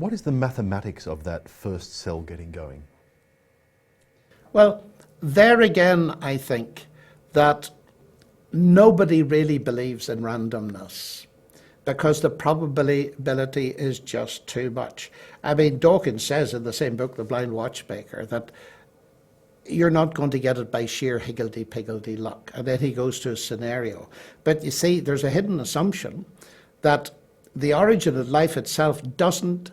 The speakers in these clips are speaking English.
What is the mathematics of that first cell getting going? Well, there again, I think that nobody really believes in randomness because the probability is just too much. I mean, Dawkins says in the same book, The Blind Watchmaker, that you're not going to get it by sheer higgledy-piggledy luck. And then he goes to a scenario. But you see, there's a hidden assumption that the origin of life itself doesn't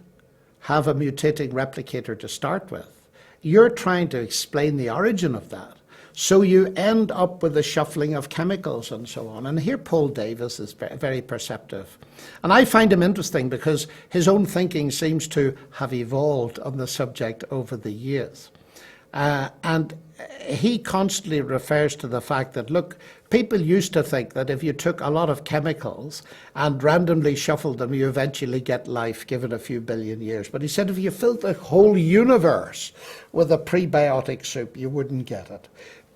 have a mutating replicator to start with. You're trying to explain the origin of that. So you end up with a shuffling of chemicals and so on. And here Paul Davies is very perceptive. And I find him interesting because his own thinking seems to have evolved on the subject over the years. And he constantly refers to the fact that, look, people used to think that if you took a lot of chemicals and randomly shuffled them, you eventually get life given a few billion years. But he said if you filled the whole universe with a prebiotic soup, you wouldn't get it,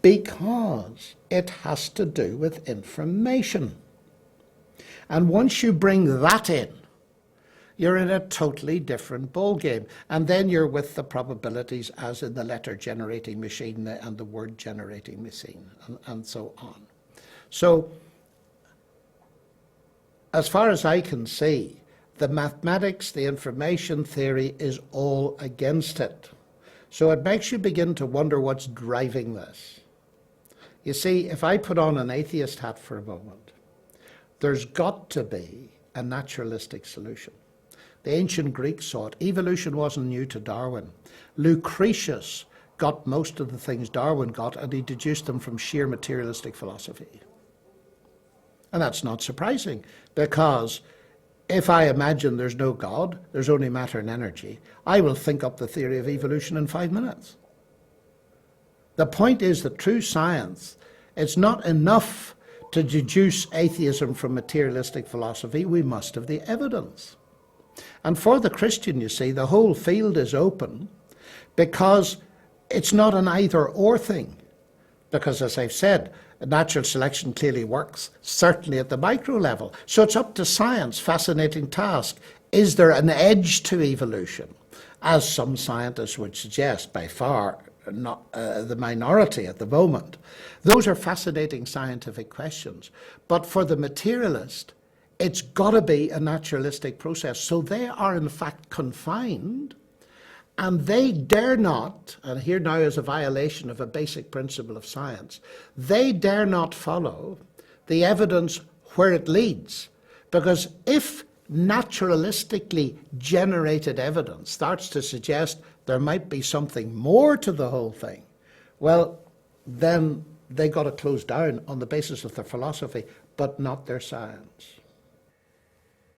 because it has to do with information. And once you bring that in, you're in a totally different ballgame. And then you're with the probabilities as in the letter generating machine and the word generating machine and so on. So as far as I can see, the mathematics, the information theory is all against it. So it makes you begin to wonder what's driving this. You see, if I put on an atheist hat for a moment, there's got to be a naturalistic solution. The ancient Greeks saw it. Evolution wasn't new to Darwin. Lucretius got most of the things Darwin got, and he deduced them from sheer materialistic philosophy. And that's not surprising, because if I imagine there's no God, there's only matter and energy, I will think up the theory of evolution in 5 minutes. The point is that true science, it's not enough to deduce atheism from materialistic philosophy. We must have the evidence. And for the Christian, you see, the whole field is open because it's not an either-or thing. Because, as I've said, natural selection clearly works, certainly at the micro level. So it's up to science, fascinating task. Is there an edge to evolution? As some scientists would suggest, by far not the minority at the moment. Those are fascinating scientific questions. But for the materialist, it's got to be a naturalistic process. So they are in fact confined, and they dare not, and here now is a violation of a basic principle of science, they dare not follow the evidence where it leads. Because if naturalistically generated evidence starts to suggest there might be something more to the whole thing, well, then they got to close down on the basis of their philosophy, but not their science.